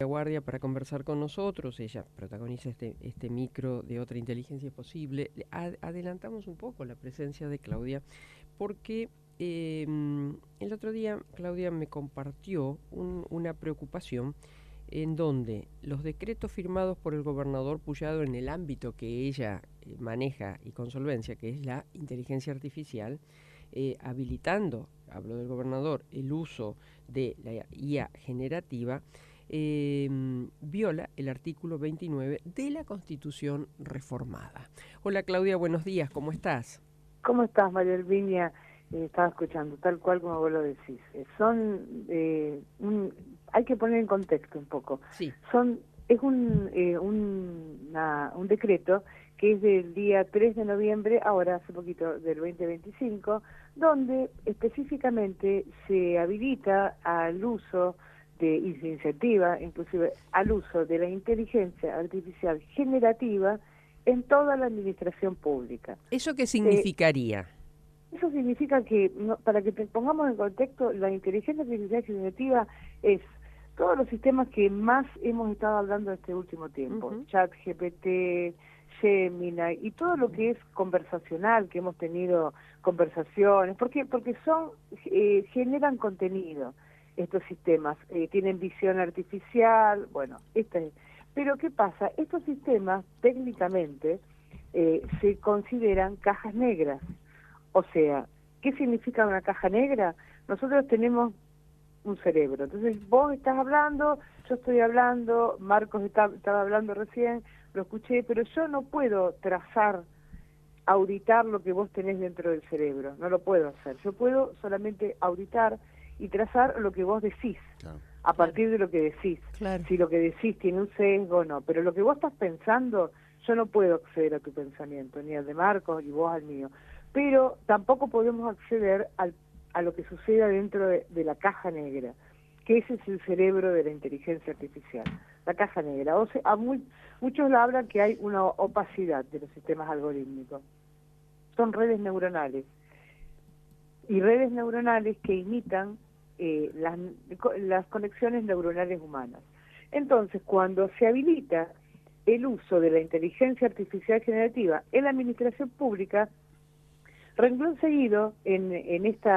Guardia para conversar con nosotros. Ella protagoniza este micro de Otra Inteligencia es Posible. Adelantamos un poco la presencia de Claudia porque el otro día Claudia me compartió una preocupación en donde los decretos firmados por el gobernador Puyado en el ámbito que ella maneja y con solvencia, que es la inteligencia artificial, habilitando, hablo del gobernador, el uso de la IA generativa, viola el artículo 29 de la Constitución reformada. Hola Claudia, buenos días, ¿cómo estás? ¿Cómo estás, María Elvinia? Estaba escuchando, tal cual como vos lo decís. Hay que poner en contexto un poco. Sí. Es un decreto que es del día 3 de noviembre, ahora hace poquito, del 2025, donde específicamente se habilita al uso y se incentiva inclusive al uso de la inteligencia artificial generativa en toda la administración pública. ¿Eso qué significaría? Eso significa que, para que te pongamos en contexto, la inteligencia artificial generativa es todos los sistemas que más hemos estado hablando este último tiempo, ChatGPT, Gemini y todo lo que es conversacional, que hemos tenido conversaciones, porque generan contenido estos sistemas, tienen visión artificial, bueno, pero ¿qué pasa? Estos sistemas técnicamente se consideran cajas negras. O sea, ¿qué significa una caja negra? Nosotros tenemos un cerebro. Entonces vos estás hablando, yo estoy hablando, Marcos estaba hablando recién, lo escuché, pero yo no puedo trazar, auditar lo que vos tenés dentro del cerebro. No lo puedo hacer. Yo puedo solamente auditar y trazar lo que vos decís. Claro. A partir de lo que decís. Claro. Si lo que decís tiene un sesgo o no. Pero lo que vos estás pensando, yo no puedo acceder a tu pensamiento, ni al de Marcos, ni vos al mío. Pero tampoco podemos acceder a lo que suceda dentro de la caja negra, que ese es el cerebro de la inteligencia artificial, la caja negra. O sea, muchos hablan que hay una opacidad de los sistemas algorítmicos. Son redes neuronales, y redes neuronales que imitan las conexiones neuronales humanas. Entonces, cuando se habilita el uso de la inteligencia artificial generativa en la administración pública, renglón seguido, en este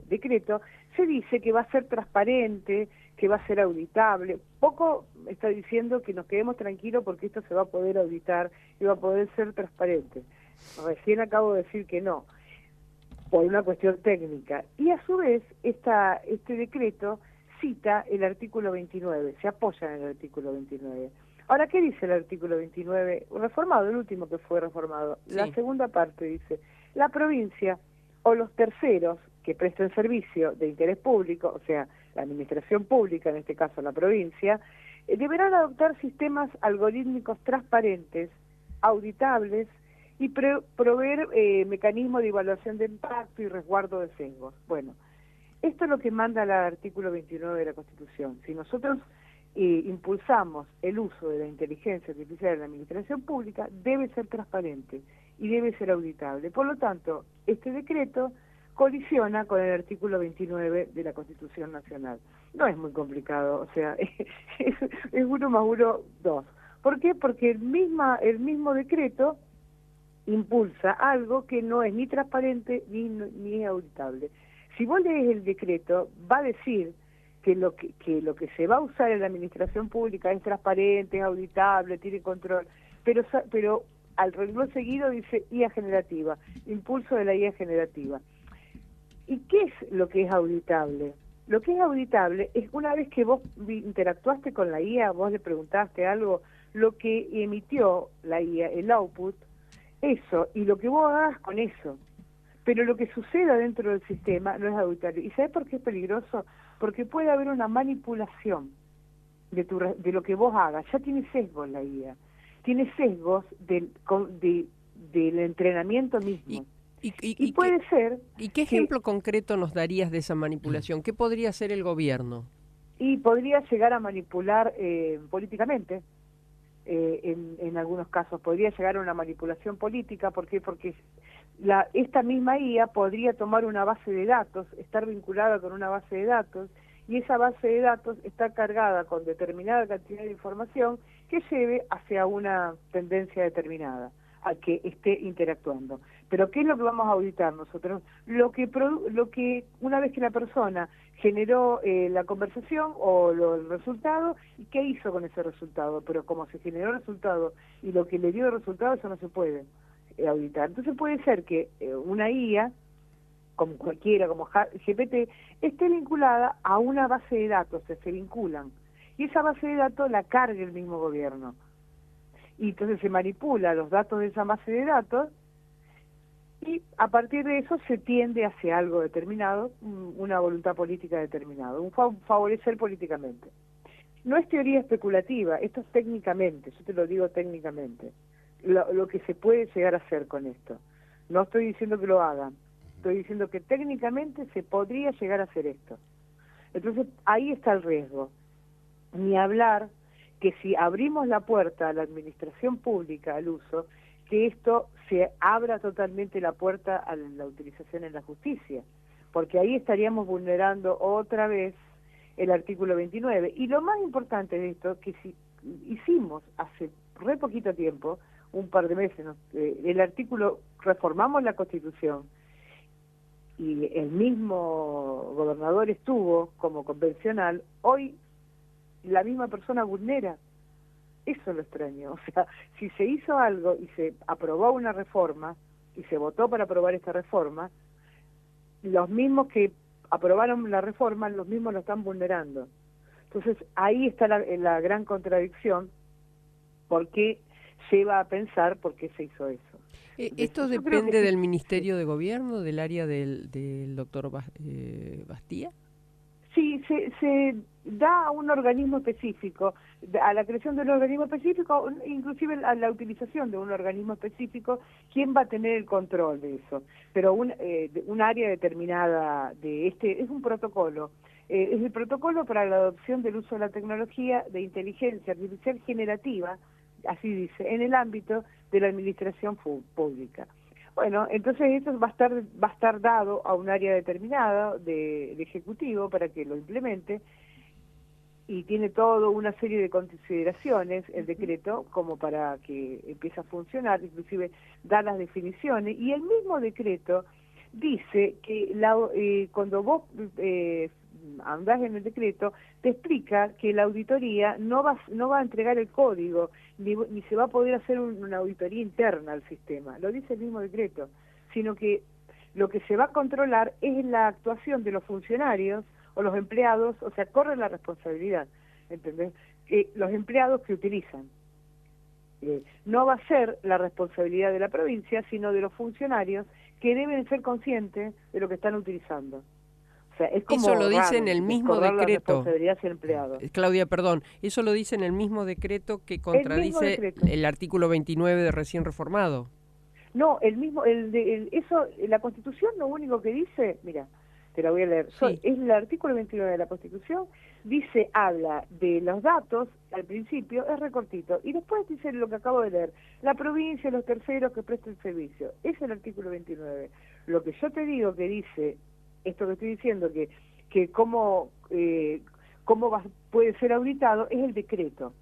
decreto, se dice que va a ser transparente, que va a ser auditable. Poco está diciendo que nos quedemos tranquilos porque esto se va a poder auditar y va a poder ser transparente. Recién acabo de decir que no, por una cuestión técnica. Y a su vez, este decreto cita el artículo 29, se apoya en el artículo 29. Ahora, ¿qué dice el artículo 29? Reformado, el último que fue reformado. Sí. La segunda parte dice: la provincia o los terceros que presten servicio de interés público, o sea, la administración pública, en este caso la provincia, deberán adoptar sistemas algorítmicos transparentes, auditables y proveer mecanismos de evaluación de impacto y resguardo de sesgos. Bueno, esto es lo que manda el artículo 29 de la Constitución. Si nosotros impulsamos el uso de la inteligencia artificial en la administración pública, debe ser transparente y debe ser auditable. Por lo tanto, este decreto colisiona con el artículo 29 de la Constitución Nacional. No es muy complicado, o sea, es 1 más 1, 2. ¿Por qué? Porque el mismo decreto impulsa algo que no es ni transparente ni auditable. Si vos lees el decreto, va a decir que lo que se va a usar en la administración pública es transparente, es auditable, tiene control, pero al renglón seguido dice IA generativa, impulso de la IA generativa. ¿Y qué es lo que es auditable? Lo que es auditable es una vez que vos interactuaste con la IA, vos le preguntaste algo, lo que emitió la IA, el output, eso, y lo que vos hagas con eso. Pero lo que suceda dentro del sistema no es auditable. ¿Y sabés por qué es peligroso? Porque puede haber una manipulación de lo que vos hagas. Ya tiene sesgos la IA. Tiene sesgos del entrenamiento mismo. Y puede ser... ¿Y qué ejemplo concreto nos darías de esa manipulación? ¿Qué podría hacer el gobierno? Y podría llegar a manipular políticamente. En algunos casos podría llegar a una manipulación política. ¿Por qué? Porque esta misma IA podría tomar una base de datos, estar vinculada con una base de datos y esa base de datos está cargada con determinada cantidad de información que lleve hacia una tendencia determinada, a que esté interactuando. Pero ¿qué es lo que vamos a auditar nosotros? Lo que una vez que la persona generó la conversación o el resultado, ¿y qué hizo con ese resultado? Pero como se generó el resultado y lo que le dio el resultado, eso no se puede auditar. Entonces puede ser que una IA, como cualquiera, como GPT, esté vinculada a una base de datos, se vinculan. Y esa base de datos la carga el mismo gobierno. Y entonces se manipula los datos de esa base de datos y a partir de eso se tiende hacia algo determinado, una voluntad política determinada, un favorecer políticamente. No es teoría especulativa, esto es técnicamente, yo te lo digo técnicamente, lo que se puede llegar a hacer con esto. No estoy diciendo que lo hagan, estoy diciendo que técnicamente se podría llegar a hacer esto. Entonces ahí está el riesgo. Ni hablar que si abrimos la puerta a la administración pública al uso, que esto se abra totalmente la puerta a la utilización en la justicia, porque ahí estaríamos vulnerando otra vez el artículo 29. Y lo más importante de esto, que si hicimos hace re poquito tiempo, un par de meses, el artículo, reformamos la Constitución, y el mismo gobernador estuvo como convencional, hoy la misma persona vulnera. Eso es lo extraño. O sea, si se hizo algo y se aprobó una reforma y se votó para aprobar esta reforma, los mismos que aprobaron la reforma, los mismos lo están vulnerando. Entonces, ahí está la gran contradicción, porque lleva a pensar por qué se hizo eso. ¿Esto depende del Ministerio de Gobierno, del área del doctor Bastía? Sí, se da a un organismo específico, a la creación de un organismo específico, inclusive a la utilización de un organismo específico, ¿quién va a tener el control de eso? Pero un área determinada de es un protocolo, es el protocolo para la adopción del uso de la tecnología de inteligencia artificial generativa, así dice, en el ámbito de la administración pública. Bueno, entonces eso va a estar dado a un área determinada de ejecutivo para que lo implemente, y tiene toda una serie de consideraciones el decreto como para que empiece a funcionar, inclusive da las definiciones, y el mismo decreto dice que cuando vos andás en el decreto, te explica que la auditoría no va a entregar el código, ni se va a poder hacer una auditoría interna al sistema, lo dice el mismo decreto, sino que lo que se va a controlar es la actuación de los funcionarios o los empleados, o sea, corren la responsabilidad, ¿entendés? Los empleados que utilizan. No va a ser la responsabilidad de la provincia, sino de los funcionarios que deben ser conscientes de lo que están utilizando. O sea, es como eso lo dice en el mismo decreto. Claudia, perdón, eso lo dice en el mismo decreto que contradice el artículo 29 de recién reformado. No, la Constitución lo único que dice, mira, te la voy a leer, sí. Es el artículo 29 de la Constitución, habla de los datos, al principio es recortito, y después dice lo que acabo de leer, la provincia, los terceros que presten servicio, es el artículo 29. Lo que yo te digo que dice, esto que estoy diciendo, que cómo puede ser auditado, es el decreto.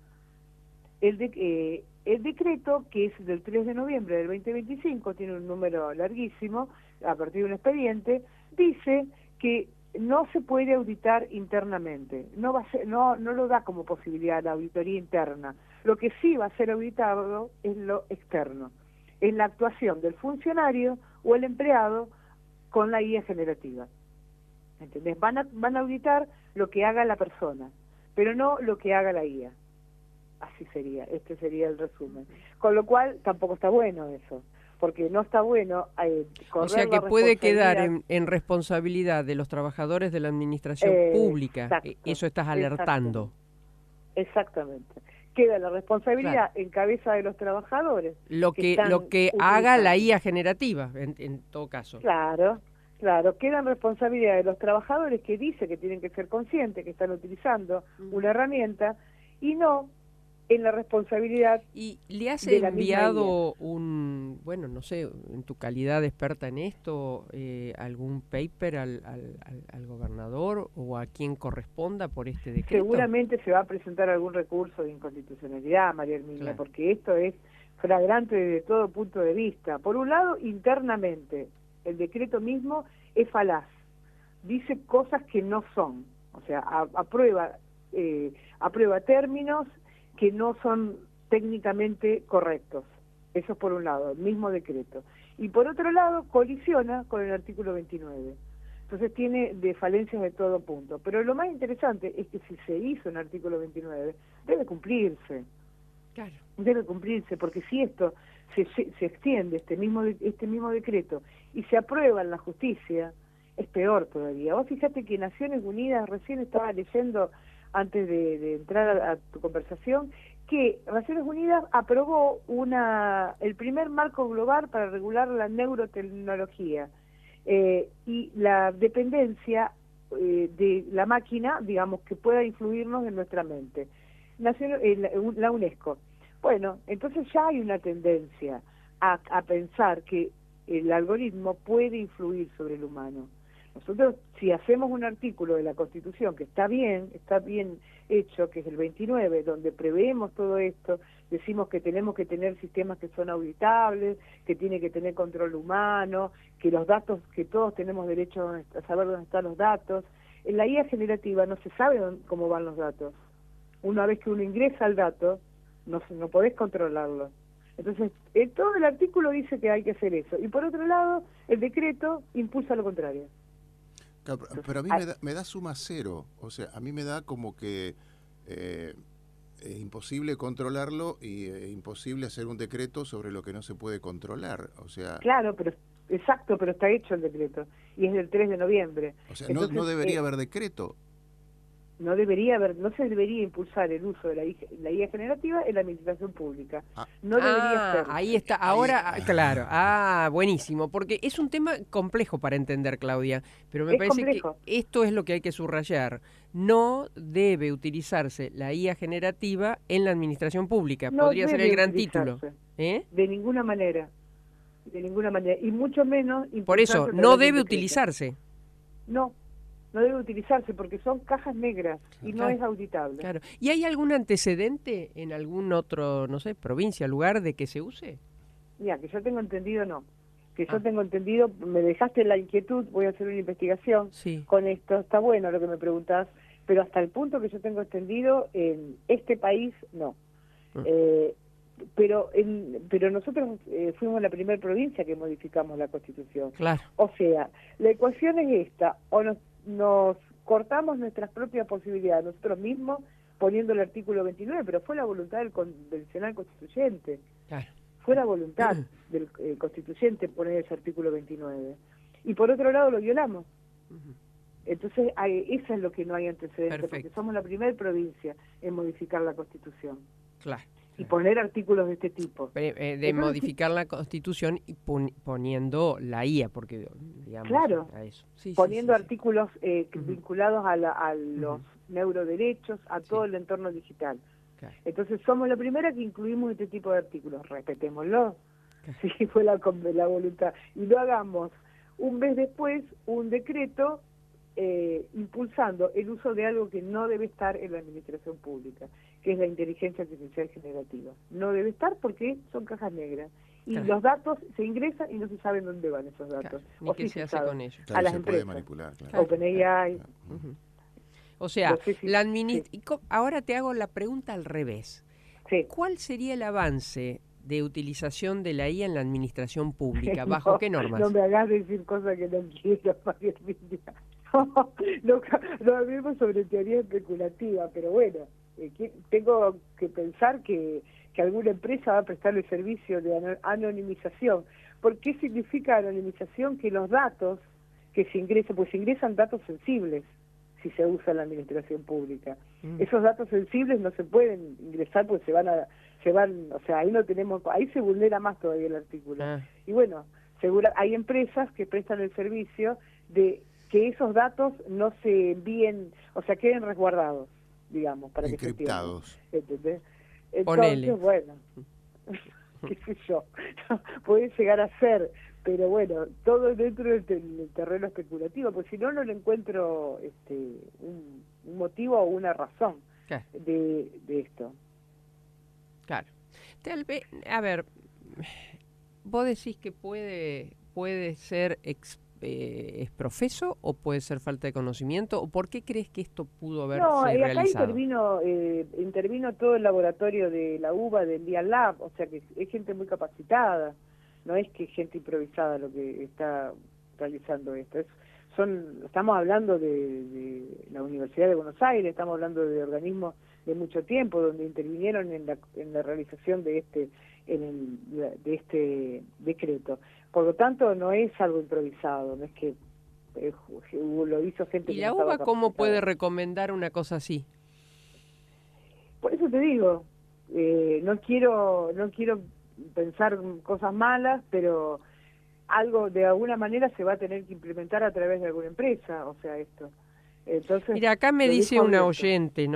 El decreto, que es del 3 de noviembre del 2025, tiene un número larguísimo, a partir de un expediente, dice que no se puede auditar internamente, no lo da como posibilidad la auditoría interna. Lo que sí va a ser auditado es lo externo, es la actuación del funcionario o el empleado con la IA generativa. ¿Entendés? Van a auditar lo que haga la persona, pero no lo que haga la IA. Así sería, este sería el resumen. Con lo cual tampoco está bueno eso, porque no está bueno correr. O sea que puede quedar en responsabilidad de los trabajadores de la administración pública. Eso estás alertando. Exactamente. Queda la responsabilidad en cabeza de los trabajadores. Lo que haga la IA generativa, en todo caso. Claro, queda en responsabilidad de los trabajadores, que dice que tienen que ser conscientes que están utilizando una herramienta, y no en la responsabilidad. ¿Y le has de la misma enviado bueno, no sé, en tu calidad de experta en esto, algún paper al gobernador o a quien corresponda por este decreto? Seguramente se va a presentar algún recurso de inconstitucionalidad, María Herminia, Claro. porque esto es flagrante desde todo punto de vista. Por un lado, internamente, el decreto mismo es falaz, dice cosas que no son, o sea, aprueba términos que no son técnicamente correctos. Eso es por un lado, el mismo decreto. Y por otro lado, colisiona con el artículo 29. Entonces tiene de falencias de todo punto. Pero lo más interesante es que si se hizo en el artículo 29, debe cumplirse. Claro. Debe cumplirse, porque si esto se extiende, este mismo decreto, y se aprueba en la justicia, es peor todavía. Vos fíjate que Naciones Unidas, recién estaba leyendo, antes de entrar a tu conversación, que Naciones Unidas aprobó el primer marco global para regular la neurotecnología y la dependencia de la máquina, digamos, que pueda influirnos en nuestra mente. La UNESCO. Bueno, entonces ya hay una tendencia a pensar que el algoritmo puede influir sobre el humano. Nosotros, si hacemos un artículo de la Constitución que está bien hecho, que es el 29, donde preveemos todo esto, decimos que tenemos que tener sistemas que son auditables, que tiene que tener control humano, que los datos, que todos tenemos derecho a saber dónde están los datos. En la IA generativa no se sabe cómo van los datos. Una vez que uno ingresa al dato, no podés controlarlo. Entonces, todo el artículo dice que hay que hacer eso. Y por otro lado, el decreto impulsa lo contrario. Claro, pero a mí me da suma cero, o sea, a mí me da como que es imposible controlarlo y imposible hacer un decreto sobre lo que no se puede controlar, o sea... Claro, exacto, pero está hecho el decreto, y es del 3 de noviembre. O sea, entonces, no debería haber decreto. No se debería impulsar el uso de la IA generativa en la administración pública. No debería ser. Ahí está, ahora, claro. Buenísimo, porque es un tema complejo para entender, Claudia, pero me parece complejo. Que esto es lo que hay que subrayar. No debe utilizarse la IA generativa en la administración pública. No podría ser el gran título. De ninguna manera. De ninguna manera. Y mucho menos... Por eso, no debe utilizarse. No debe utilizarse porque son cajas negras y no es auditable. Claro. ¿Y hay algún antecedente en algún otro, no sé, provincia, lugar de que se use? Mira, que yo tengo entendido, no. Que yo tengo entendido, me dejaste la inquietud, voy a hacer una investigación con esto. Está bueno lo que me preguntás, pero hasta el punto que yo tengo entendido, en este país, no. Pero nosotros fuimos la primera provincia que modificamos la Constitución. Claro. O sea, la ecuación es esta, o nos cortamos nuestras propias posibilidades nosotros mismos poniendo el artículo 29, pero fue la voluntad del convencional constituyente. Claro. Fue la voluntad del constituyente poner ese artículo 29. Y por otro lado lo violamos. Entonces, eso es lo que no hay antecedentes, porque somos la primera provincia en modificar la Constitución. Claro. Y poner artículos de este tipo. De modificar la Constitución y poniendo la IA, porque, digamos, claro, a eso. Poniendo artículos vinculados a los neuroderechos, a todo el entorno digital. Claro. Entonces, somos la primera que incluimos este tipo de artículos. Respetémoslo, si fue la voluntad. Y lo hagamos un mes después, un decreto impulsando el uso de algo que no debe estar en la administración pública, que es la inteligencia artificial generativa. No debe estar porque son cajas negras. Y los datos se ingresan y no se sabe dónde van esos datos. Ni qué se hace con ellos. A las empresas. Manipular, OpenAI. O sea, ahora te hago la pregunta al revés. ¿Cuál sería el avance de utilización de la IA en la administración pública? ¿Bajo qué normas? No me hagas decir cosas que no quiero, María Herminia. No hablemos sobre teoría especulativa, pero bueno, tengo que pensar que alguna empresa va a prestar el servicio de anonimización. ¿Por qué significa anonimización? Que los datos que se ingresan, pues se ingresan datos sensibles si se usa en la administración pública. Esos datos sensibles no se pueden ingresar porque se van, o sea, ahí se vulnera más todavía el artículo. Y bueno, hay empresas que prestan el servicio de que esos datos no se envíen, o sea, queden resguardados, digamos, para encriptados. Que se entienda. Entonces, bueno, qué sé yo, puede llegar a ser, pero bueno, todo dentro del terreno especulativo, porque si no, no le encuentro un motivo o una razón de esto. Claro. Tal vez, a ver, vos decís que puede ser exprofeso o puede ser falta de conocimiento, o por qué crees que esto pudo haberse realizado. Acá intervino todo el laboratorio de la UBA, del Dia Lab, o sea que es gente muy capacitada, no es que es gente improvisada lo que está realizando esto, estamos hablando de la Universidad de Buenos Aires, estamos hablando de organismos de mucho tiempo donde intervinieron en la realización de este decreto. Por lo tanto, no es algo improvisado, no es que lo hizo gente. ¿Y la UBA cómo puede recomendar una cosa así? Por eso te digo, no quiero pensar cosas malas, pero algo de alguna manera se va a tener que implementar a través de alguna empresa, o sea, esto. Entonces, mira, acá me dice un oyente,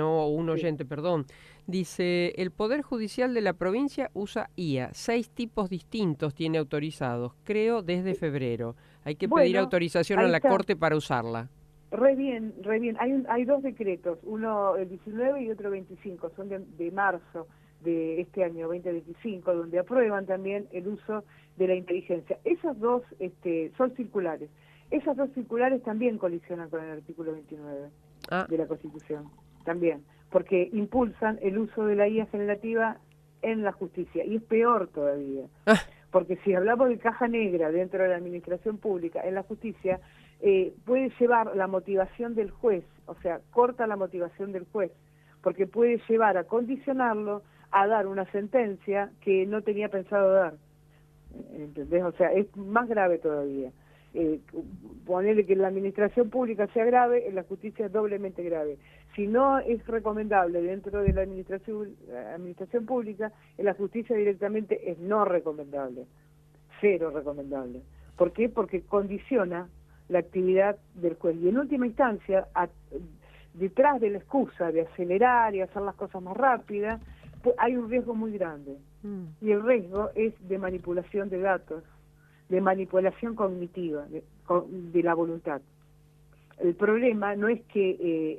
perdón, dice, el Poder Judicial de la provincia usa IA, 6 tipos distintos tiene autorizados, creo desde febrero. Hay que pedir autorización a la Corte para usarla. Re bien. Hay 2 decretos, uno el 19 y otro 25, son de marzo de este año 2025, donde aprueban también el uso de la inteligencia. Esas 2 son circulares. Esas 2 circulares también colisionan con el artículo 29 de la Constitución, también, porque impulsan el uso de la IA generativa en la justicia, y es peor todavía, porque si hablamos de caja negra dentro de la administración pública, en la justicia, puede llevar la motivación del juez, o sea, corta la motivación del juez, porque puede llevar a condicionarlo a dar una sentencia que no tenía pensado dar, ¿entendés? O sea, es más grave todavía. Ponerle que en la administración pública sea grave, en la justicia es doblemente grave. Si no es recomendable dentro de la administración pública, en la justicia directamente es no recomendable, 0 recomendable. ¿Por qué? Porque condiciona la actividad del juez. Y en última instancia, detrás de la excusa de acelerar y hacer las cosas más rápidas, pues hay un riesgo muy grande. Y el riesgo es de manipulación de datos, de manipulación cognitiva, de la voluntad. El problema no es que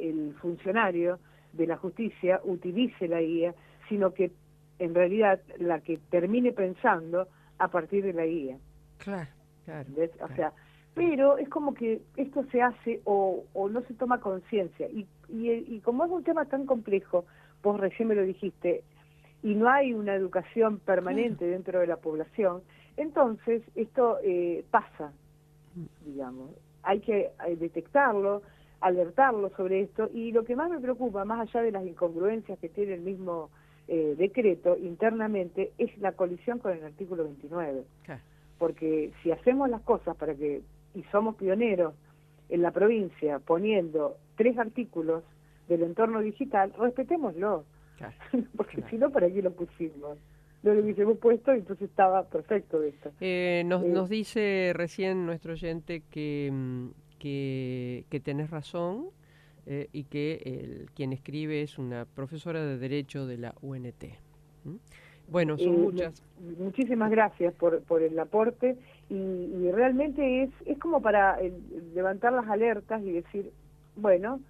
el funcionario de la justicia utilice la guía, sino que en realidad la que termine pensando a partir de la guía. Claro. O sea, pero es como que esto se hace o no se toma conciencia. Y como es un tema tan complejo, vos recién me lo dijiste, y no hay una educación permanente dentro de la población, entonces esto pasa, digamos. Hay que detectarlo, alertarlo sobre esto, y lo que más me preocupa, más allá de las incongruencias que tiene el mismo decreto internamente, es la colisión con el artículo 29. Porque si hacemos las cosas y somos pioneros en la provincia poniendo 3 artículos del entorno digital, respetémoslo. Porque si no, ¿para qué lo pusimos? No lo hubiésemos puesto y entonces estaba perfecto esto. Nos dice recién nuestro oyente que tenés razón y que quien escribe es una profesora de Derecho de la UNT. Bueno, son muchas. Muchísimas gracias por el aporte y realmente es como para levantar las alertas y decir, bueno,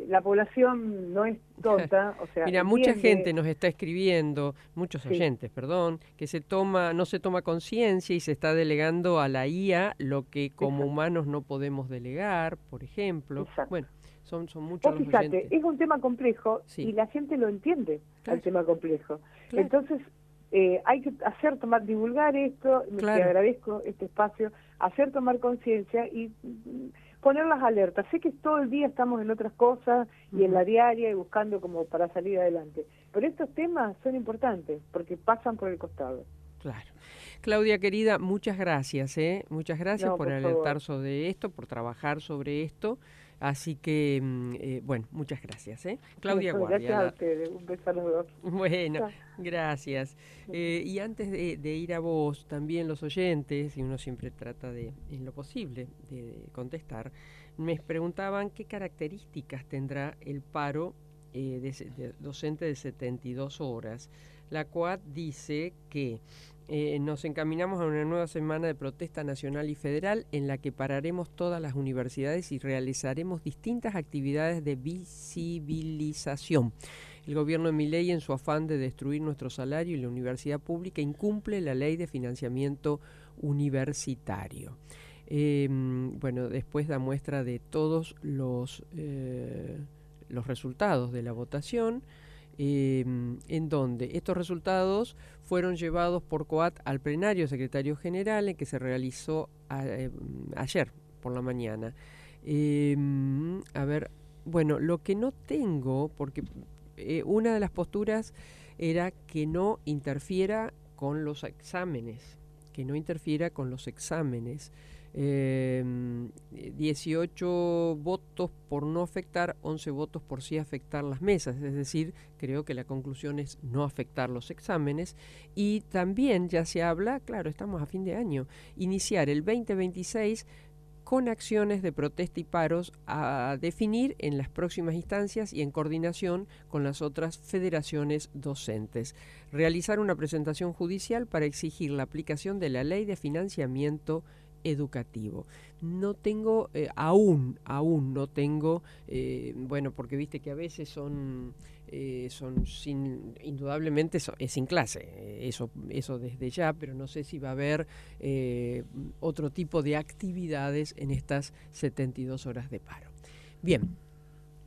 la población no es tonta, o sea, mira, mucha gente nos está escribiendo, muchos oyentes, perdón, que no se toma conciencia y se está delegando a la IA lo que como humanos no podemos delegar, por ejemplo. Bueno, son muchos los oyentes. Es un tema complejo y la gente lo entiende, el tema complejo. Entonces, hay que divulgar esto, te agradezco este espacio, hacer tomar conciencia y poner las alertas. Sé que todo el día estamos en otras cosas y en la diaria y buscando como para salir adelante, pero estos temas son importantes porque pasan por el costado. Claro. Claudia, querida, muchas gracias, muchas gracias por alertar sobre esto, por trabajar sobre esto. Así que, bueno, muchas gracias, Claudia Guardia. Gracias a ustedes, un beso a los dos. Bueno, gracias. Y antes de ir a vos, también los oyentes, y uno siempre trata en lo posible, de contestar, me preguntaban qué características tendrá el paro docente de 72 horas. La COAT dice que nos encaminamos a una nueva semana de protesta nacional y federal en la que pararemos todas las universidades y realizaremos distintas actividades de visibilización. El gobierno de Milei, en su afán de destruir nuestro salario y la universidad pública, incumple la ley de financiamiento universitario. Bueno, después da muestra de todos los resultados de la votación, en donde estos resultados fueron llevados por COAT al plenario secretario general, en que se realizó ayer por la mañana. A ver, bueno, lo que no tengo, porque una de las posturas era que no interfiera con los exámenes, 18 votos por no afectar, 11 votos por sí afectar las mesas, es decir, creo que la conclusión es no afectar los exámenes. Y también ya se habla, claro, estamos a fin de año, iniciar el 2026 con acciones de protesta y paros a definir en las próximas instancias y en coordinación con las otras federaciones docentes. Realizar una presentación judicial para exigir la aplicación de la ley de financiamiento educativo. No tengo, aún no tengo, bueno, porque viste que a veces son indudablemente es sin clase, eso desde ya, pero no sé si va a haber otro tipo de actividades en estas 72 horas de paro. Bien.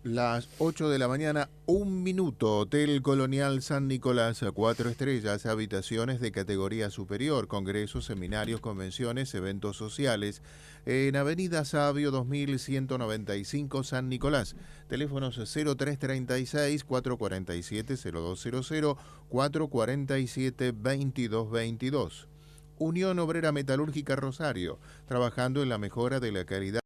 Las 8 de la mañana, 1 minuto. Hotel Colonial San Nicolás, 4 estrellas, habitaciones de categoría superior, congresos, seminarios, convenciones, eventos sociales. En Avenida Sabio 2195, San Nicolás. Teléfonos 0336 447 0200, 447 2222. Unión Obrera Metalúrgica Rosario, trabajando en la mejora de la calidad